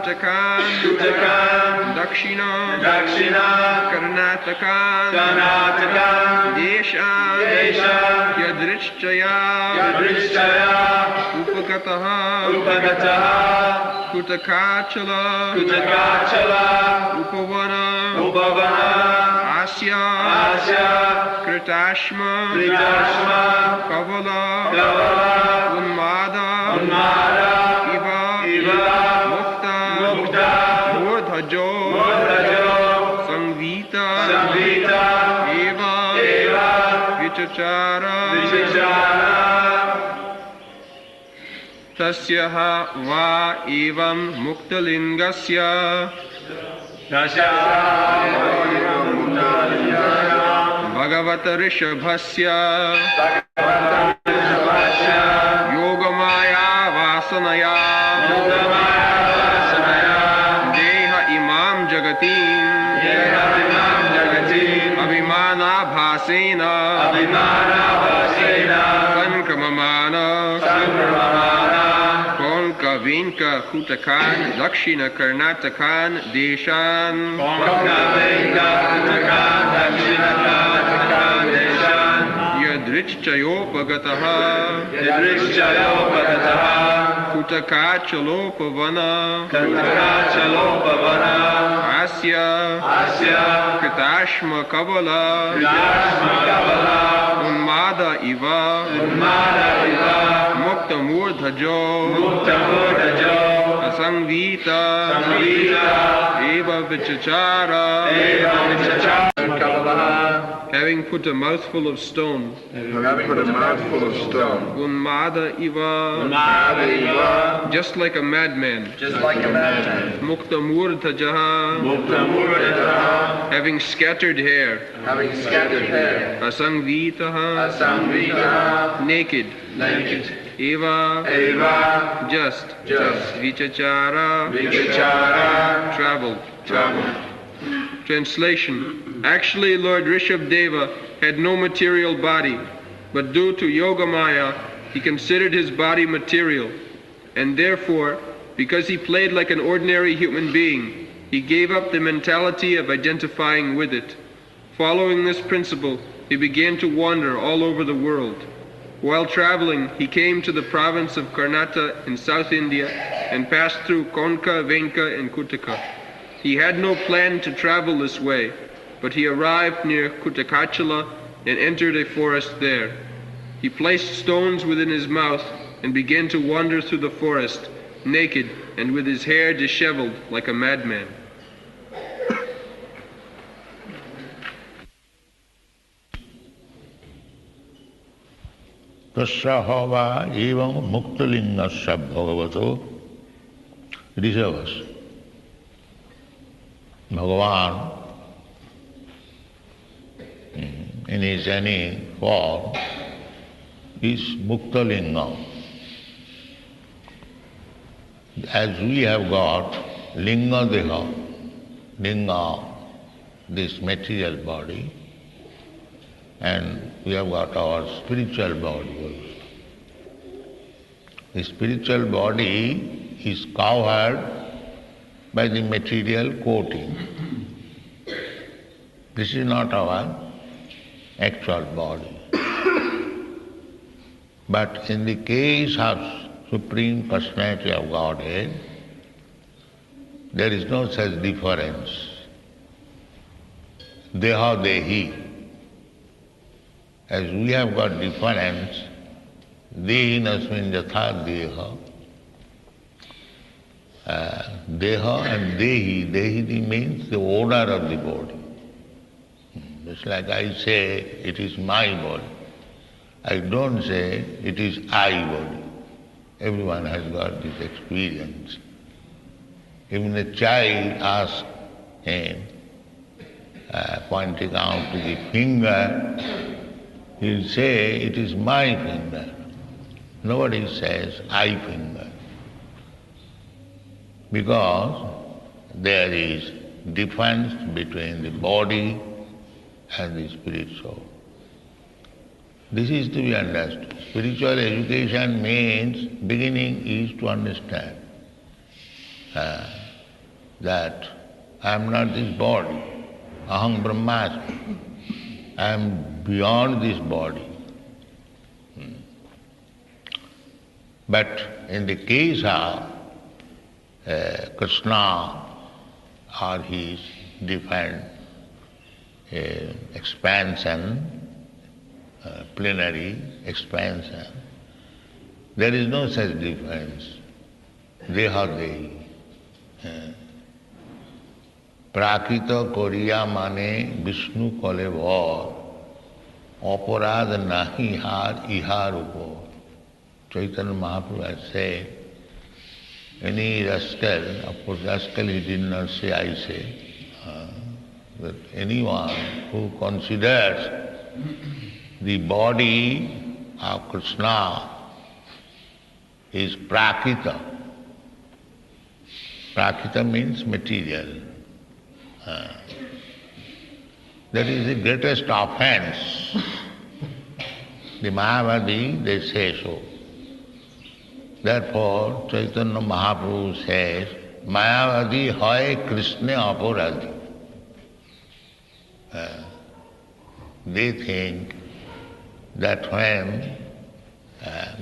Kutakan, Dakshina, Karnatakan, Desha, Yadrichaya, Upakataha, Kutakachala, Upavana, Asya, Kritashma, Kavala, Unmada, Iva, Mukta, Murdhajo, Sangvita, Eva, Vichachara, Tasyaha va evam muktalingasya Bhagavata Rishabhasya Yogamaya Vasanaya Deha Imam Jagatim Abhimana Bhasena Sankramamana Konka Vinka Kutakan Dakshina Karnatakan Deshan Yadrichayopagataha Kutakachalopavana Asya Kritashma Kavala Unmada Iva Mukta Murdhajo Asangvita Eva Vichachara Having put a mouthful of stone Unmada Iva Just like a madman Mukta Murdhajaha Having scattered hair Asangvitaha Naked Eva Just Vichachara Traveled. Translation. Actually, Lord Rishabdeva had no material body, but due to Yogamaya, he considered his body material, and therefore, because he played like an ordinary human being, he gave up the mentality of identifying with it. Following this principle, he began to wander all over the world. While traveling, he came to the province of Karnataka in South India and passed through Konka, Venka, and Kutaka. He had no plan to travel this way, but he arrived near Kutakachala and entered a forest there. He placed stones within his mouth and began to wander through the forest, naked and with his hair disheveled like a madman. Tasyaha va evam muktalingasya bhagavato Rishabhasya. Bhagavan, in his any form, is Muktalinga. As we have got Linga Deha, Linga, this material body, and we have got our spiritual body also. The spiritual body is covered by the material coating. This is not our actual body. But in the case of Supreme Personality of Godhead, there is no such difference. Deha Dehi. As we have got difference, Dehi Nasmin Jatha Deha. Deha and Dehi. Dehi means the owner of the body. Just like I say, it is my body. I don't say, it is I body. Everyone has got this experience. Even a child asks him, pointing out to the finger, he will say, it is my finger. Nobody says, I finger. Because there is difference between the body and the spirit soul. This is to be understood. Spiritual education means beginning is to understand. that I am not this body. Aham Brahmasmi. I am beyond this body. But in the case of Krishna or his different expansion, plenary expansion, there is no such difference. Deha Dehi. Prakita Koriya Mane Vishnu Kolevor Aparad Nahi Har Ihar Upor. Chaitanya Mahaprabhu has said, any rascal, of course rascal he did not say, I say, that anyone who considers the body of Krishna is prakita. Prakita means material. That is the greatest offense. The Mayavadi, they say so. Therefore, Chaitanya Mahaprabhu says, Mayavadi hoy Krishna aparadhi. They think that when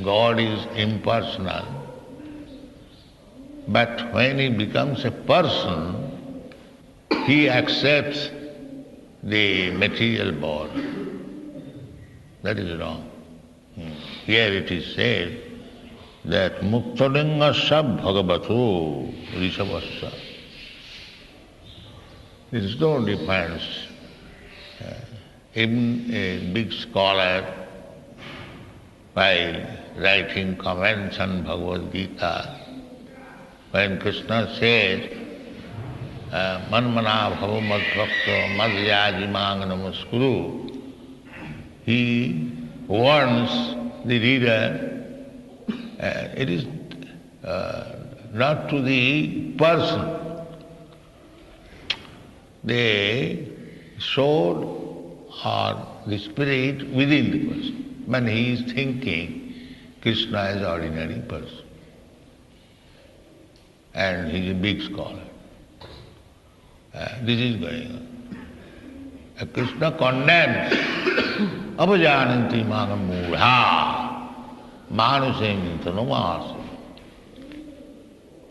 God is impersonal, but when he becomes a person, he accepts the material body. That is wrong. Here it is said that Muktalingasya Bhagavato Rishabhasya. There is no difference. Even a big scholar, while writing comments on Bhagavad Gita, when Krishna says, Manmana bhava madbhakta madhyajimang namaskuru, he warns the reader, it is not to the person. The soul or the spirit within the person. When he is thinking, Krishna is ordinary person. And he is a big scholar. This is going on. Krishna condemns Apajananti Magamudha Manusem Tanumasa.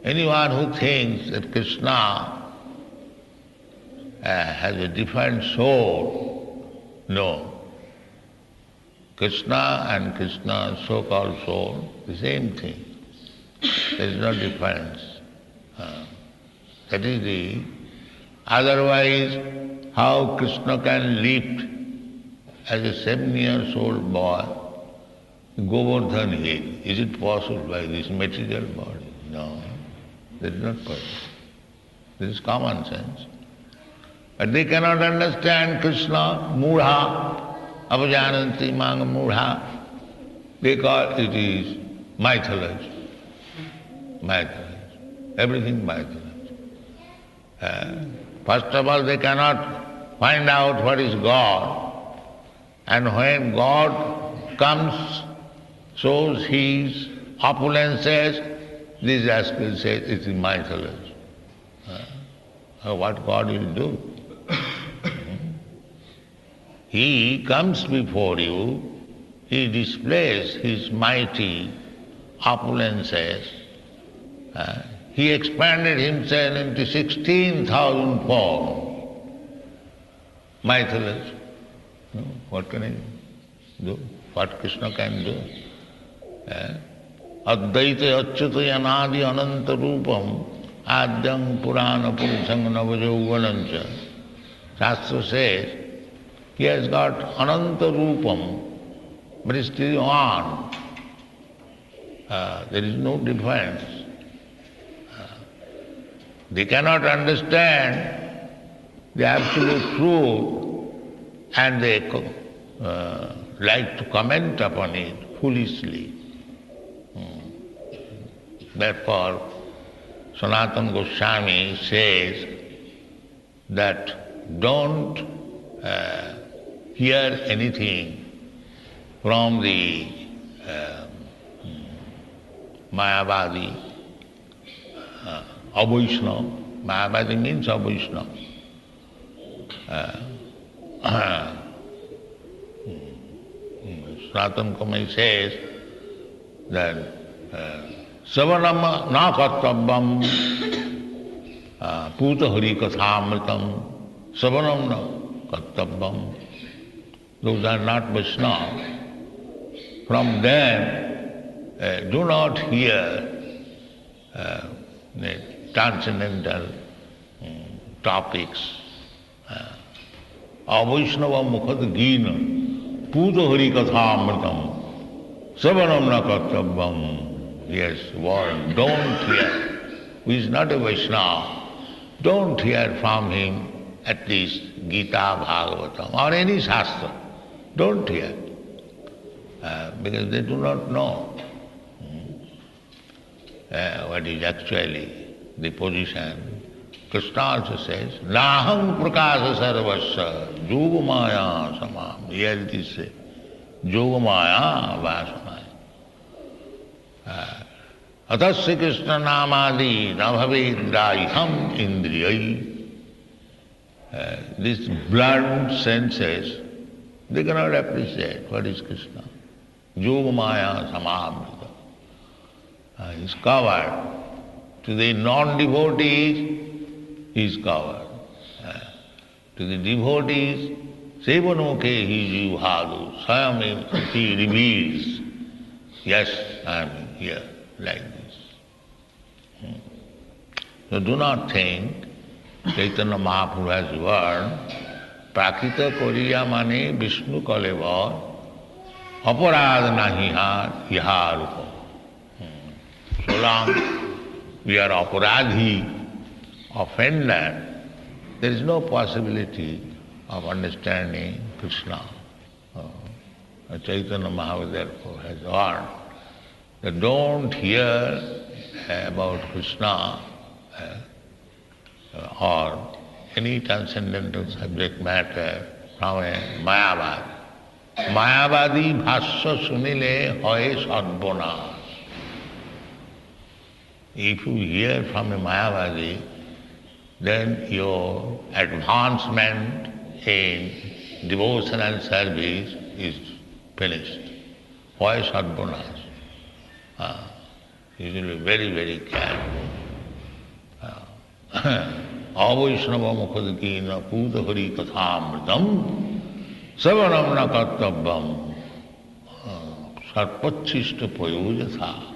Anyone who thinks that Krishna has a different soul, no. Krishna and Krishna's so-called soul, the same thing. There is no difference. That is the... Otherwise, how Krishna can lift as a 7-year-old boy Govardhan hill? Is it possible by this material body? No, that is not possible. This is common sense. But they cannot understand Krishna, Mudha, Apajananti Manga Mudha, because it is mythology. Mythology. Everything mythology. First of all, they cannot find out what is God. And when God comes, shows his opulences, these aspects say it is mythology. What God will do? He comes before you, he displays his mighty opulences. He expanded himself into 16,000 forms. Mythology. No, what can I do? What Krishna can do? Advaita achyuta yanadi ananta rupam adyam purana purusang navajauvanancha. Shastra says, he has got ananta rupam, but is still on. There is no difference. They cannot understand the absolute truth and they like to comment upon it foolishly. Therefore, Sanatana Goswami says that don't hear anything from the Mayavadi, Vaishnava, Mayavadi means a Vaishnava. Sanatana Kumai says that Savanam na kartabam puta hari kathamritam Savanam na kartabam. Those are not Vaishnava. From them, do not hear the transcendental topics. Avaishnava mukhad gina puta hari kathamritam Savanam na kartabam. Yes, word, don't hear. Who is not a Vaishnava, don't hear from him at least Gita, Bhagavatam or any Shastra. Don't hear. Because they do not know what is actually the position. Krishna also says, Naham prakasa sarvasya yogamaya samam. Here it is said, yogamaya vasamaya. Atasya Krishna namadi nabhavedraiham indriyai. These blunt senses, they cannot appreciate what is Krishna. Yogamaya samamrita. Is covered. To the non-devotees, he is covered. To the devotees, sevanoke hi jivhadu, sayam he reveals. Yes, I am here, like this. So do not think Chaitanya Mahaprabhu has word, Prakrita Koriya mane Vishnu Kaleva, Aparad nahi har iharupa. So long we are aparadhi, offender, there is no possibility of understanding Krishna. Chaitanya Mahaprabhu therefore has warned that don't hear about Krishna or any transcendental subject matter from a Mayavadi. Mayavadi bhasya sunile hoye sadbonas. If you hear from a Mayavadi, then your advancement in devotion and service is finished. Hoye sadbonas. You should be very, very careful. Avaishnava mukhadakina puta hari kathamritam savanam na kartabam sarpachishta payojatha.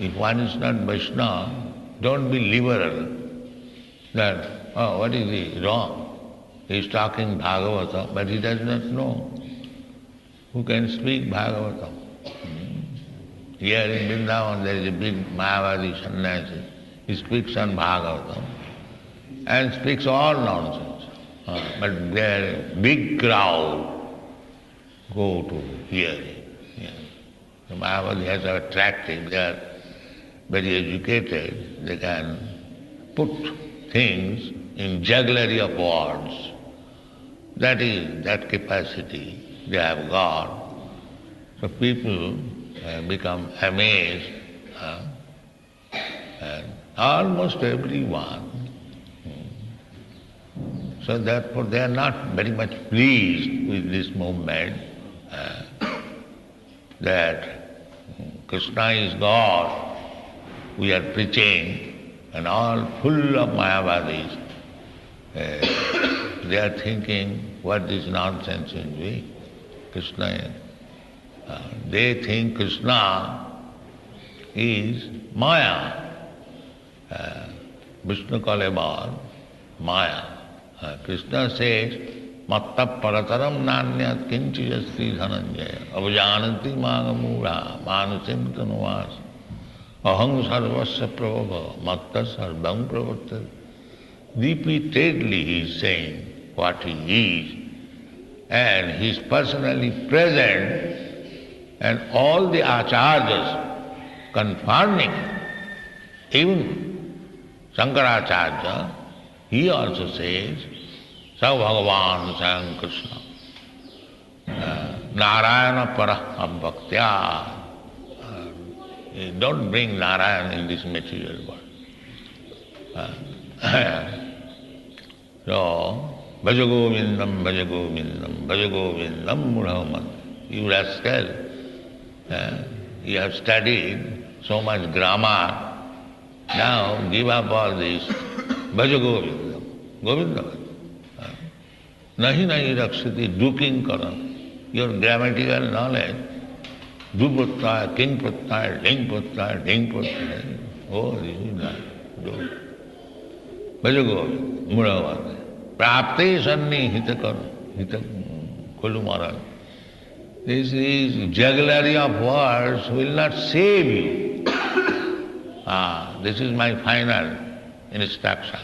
If one is not Vaishnava, don't be liberal that, what is he wrong? He is talking Bhagavatam, but he does not know. Who can speak Bhagavatam? Here in Vrindavan there is a big Mayavadi sannyasi. He speaks on Bhagavatam and speaks all nonsense. But their big crowd go to hear him. Yeah. The Mayavadi has attractive, they are very educated, they can put things in jugglery of words. That is, that capacity they have got. So people become amazed, and almost everyone. So therefore they are not very much pleased with this movement that Krishna is God, we are preaching, and all full of Mayavadis. They are thinking, what this nonsense is doing? Krishna, they think Krishna is Maya. Vishnu Kalevar, Maya. Krishna says, Matta parataram nanyat kinchi yasti dhananjaya avajananti magamura manusim tanuvas aham sarvasya prabhava matta sarvam pravartati. Repeatedly he is saying what he is, and he is personally present, and all the acharyas confirming. Even Shankaracharya, he also says, Sa Bhagavan Sang Krishna, Narayana Parah Bhaktya. Don't bring Narayana in this material world. So, Bhaja Govindam, Muhammad. You rascal, you have studied so much grammar, now give up all this. Bhaja Govindam, Govindam. Nahi nahi rakshati, duking karan. Your grammatical knowledge, du pratyaya, king pratyaya, ding pratyaya, ding pratyaya. Oh, this is not. Do. Bhaja Govindam, Muhammad. Prapte sanni hita Kolu Maharaj. This jugglery of words will not save you. This is my final instruction.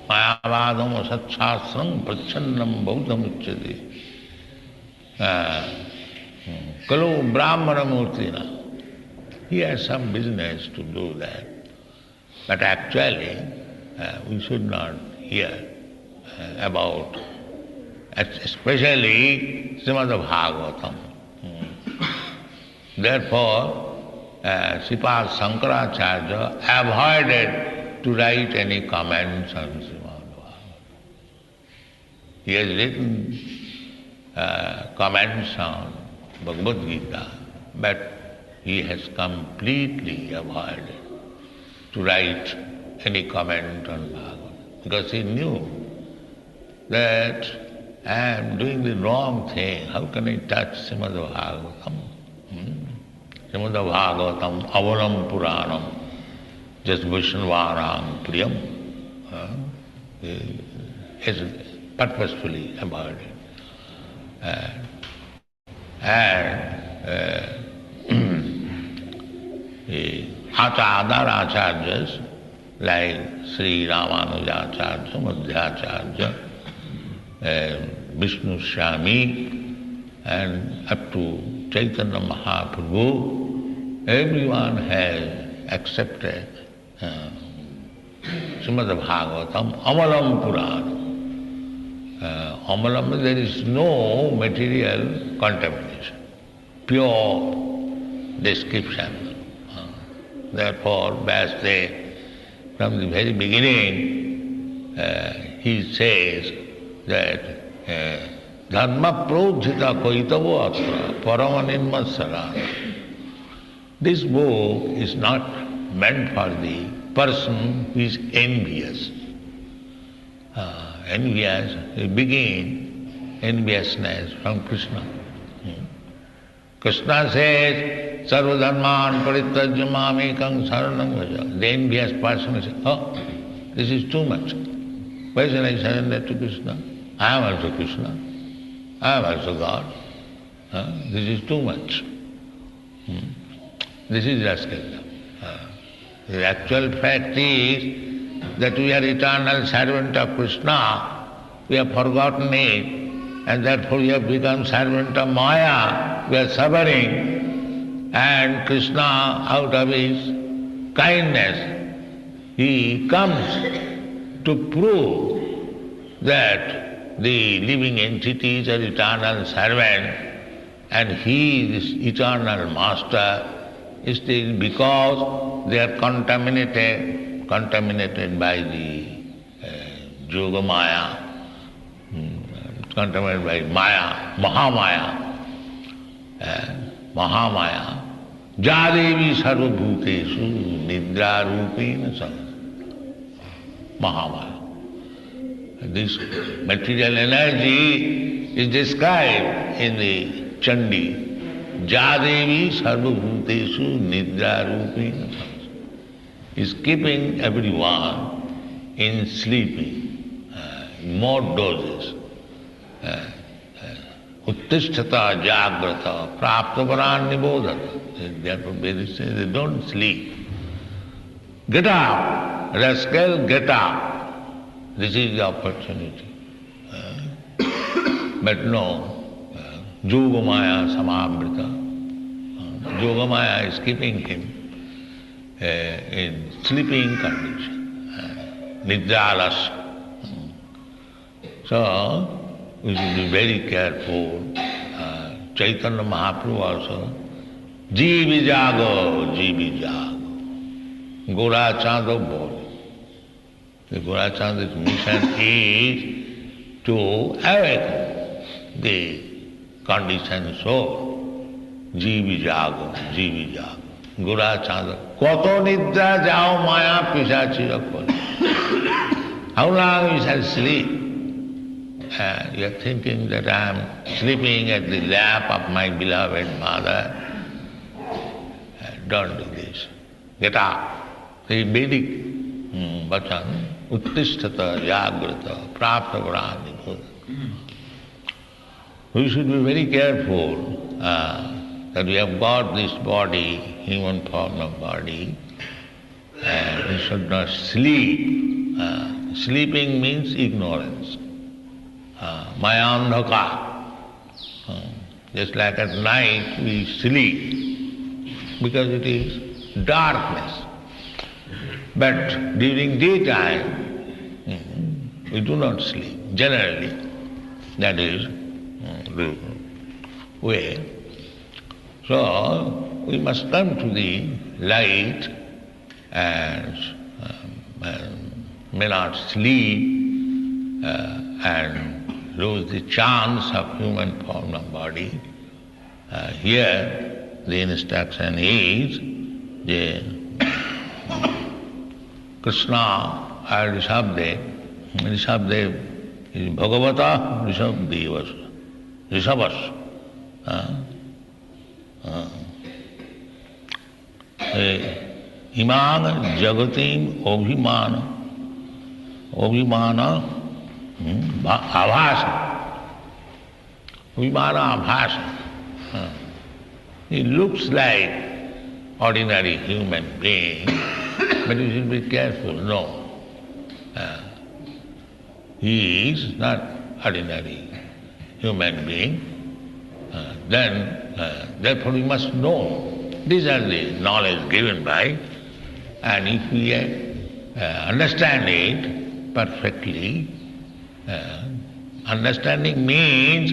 Mayavadam satshastram prachannam bauddham uchyate. Kalu brahmana murtina. He has some business to do that. But actually, we should not hear about, especially Srimad Bhagavatam. Therefore, Sripad Shankaracharya avoided to write any comments on Srimad Bhagavatam. He has written comments on Bhagavad Gita, but he has completely avoided to write any comment on Bhagavatam, because he knew that I am doing the wrong thing. How can I touch Srimad Bhagavatam? Srimad Bhagavatam, Avalam Puranam, just Vaishnavānaṁ Priyam. He has purposefully avoided. Other acharyas, like Sri Ramanujacharya, Madhyacharya, Vishnu Swami, and up to Chaitanya Mahaprabhu, everyone has accepted Srimad Bhagavatam, Amalam Purana. Amalam, there is no material contamination, pure description. Therefore, Vasudev, from the very beginning, he says that dharma prodhita koitavo atra paramaninmasara. This book is not meant for the person who is envious. Enviousness from Krishna. Krishna says, Sarva dharman parityajya mamekam saranam bhaja. The envious person says, oh, this is too much. Why should I surrender to Krishna? I am also Krishna. I am also God. This is too much. This is rascalism. The actual fact is that we are eternal servant of Krishna. We have forgotten it. And therefore we have become servant of Maya, we are suffering. And Krishna, out of his kindness, he comes to prove that the living entities are eternal servant, and he, this eternal master, is still because they are contaminated by the Yoga Maya, contaminated by Maya, Mahamaya. Jadevi sarva bhuteshu nidra rupena sam. Mahamaya. This material energy is described in the Chandi. Jadevi sarva bhuteshu nidra rupena sam. Is keeping everyone in sleeping, more doses. Uttisthata jagrata praptavaran nibodhata. Therefore Vedas says they don't sleep. Get up, rascal, get up. This is the opportunity. But no, Yogamaya samamrita. Yogamaya is keeping him in sleeping condition, nidralas. So, we should be very careful. Chaitanya Mahaprabhu also, Jivi jago, Jivi jago. Gorachanda body. The Gorachanda's mission is to awaken the conditioned soul. Jivi jago, jivi jago. Gorachanda. Koto nidra jao maya pisachira kore. How long you shall sleep? You are thinking that I am sleeping at the lap of my beloved mother. Don't do this. Get up. The Vedic vachan, uttishtata, jagrata, prapta varani. We should be very careful that we have got this body, human form of body, and we should not sleep. Sleeping means ignorance. Mayandhaka. Just like at night we sleep because it is darkness. But during daytime we do not sleep, generally. That is the way. So we must come to the light and may not sleep and lose the chance of human form of body. Here the instruction is Krishna or Rishabdev is Bhagavata Rishabhas. Imana Jagatim Abhimana Abhasa. Abhimana Abhasa. He looks like ordinary human being, but you should be careful. No. He is not ordinary human being. Therefore we must know. These are the knowledge given by, and if we understand it perfectly, understanding means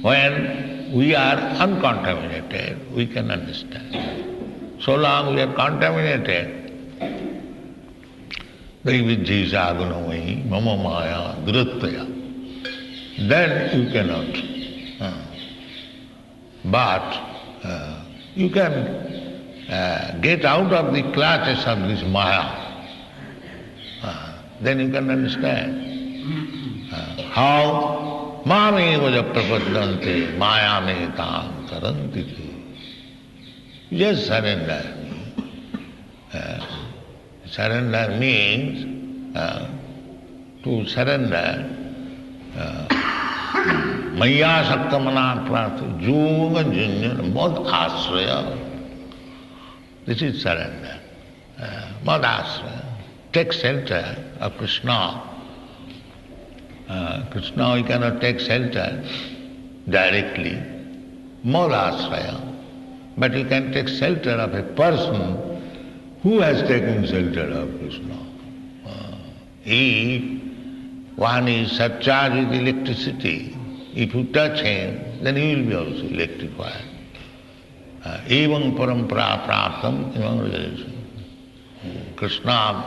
when we are uncontaminated, we can understand. So long we are contaminated, Daividhi sagunamai mama maya durataya, then you cannot. But you can get out of the clutches of this maya. Then you can understand how mami vaja prapadante maya me tam karanti. Just surrender. Surrender means to surrender Maya Saktamana Prati, Juga Junyan, Mod Asraya. This is surrender. Mod Asraya. Take shelter of Krishna. Krishna, you cannot take shelter directly. Mod Asraya. But you can take shelter of a person who has taken shelter of Krishna. One is surcharged with electricity. If you touch him, then he will be also electrified. Evam parampara praptam evam realization. Krishna,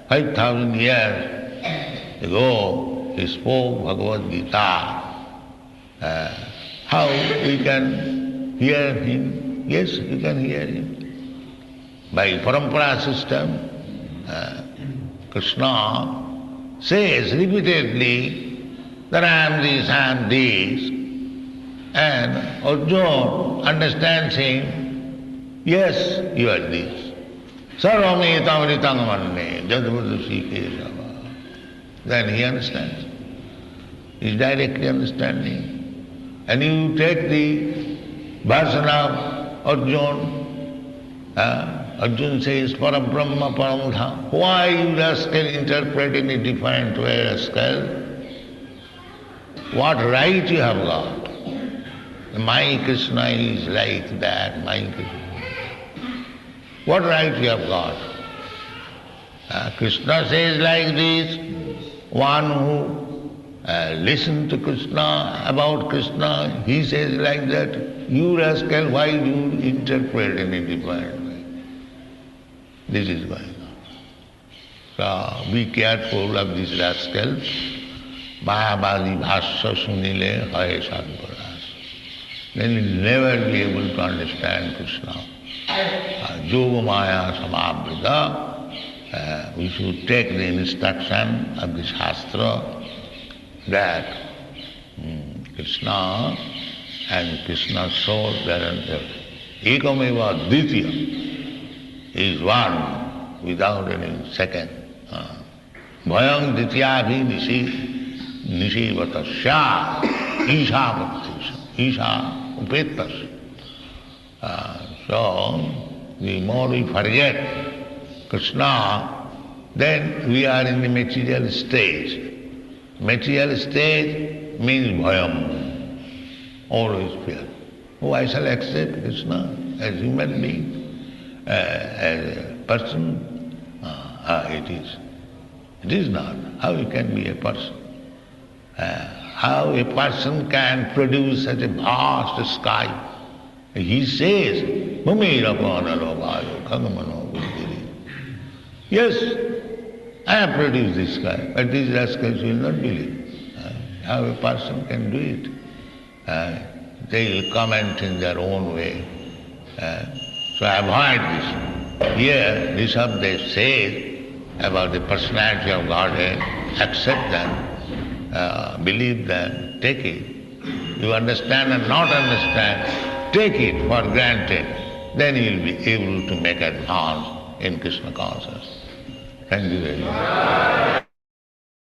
5,000 years ago, he spoke Bhagavad Gita. How we can hear him? Yes, you can hear him. By parampara system, Krishna says repeatedly that I am this, and Arjuna understands him, yes, you are this. Sarvami tamritang manne jadvadusi kesava. Then he understands. He is directly understanding. And you take the version of Arjuna, Arjuna says, Parabrahma Paramudha. Why you rascal interpret in a different way, rascal? What right you have got? My Krishna is like that, my Krishna. What right you have got? Krishna says like this, one who listens to Krishna, about Krishna, he says like that. You rascal, why do you interpret in a different way? This is going on. So be careful of these rascals. Mayavadi bhasya sunile hai sadvaras. Then you'll never be able to understand Krishna. Yoga Maya Samavrita. We should take the instruction of the Shastra that Krishna and Krishna's soul, they are ekameva dvitiya, is one without any second. Bhayam dvitiyabhi nishivatasya isha bhaktisya, isha upetasya. So, the more we forget Krishna, then we are in the material stage. Material stage means bhayam, always fear. Oh, I shall accept Krishna as human being, as a person. It is. It is not. How he can be a person? How a person can produce such a vast sky? He says, yes, I have produced this sky, but these rascals will not believe. How a person can do it? They will comment in their own way. So avoid this. Here, this what they say about the personality of Godhead, accept them, believe them, take it. You understand and not understand, take it for granted. Then you will be able to make advance in Krishna consciousness. Thank you very much.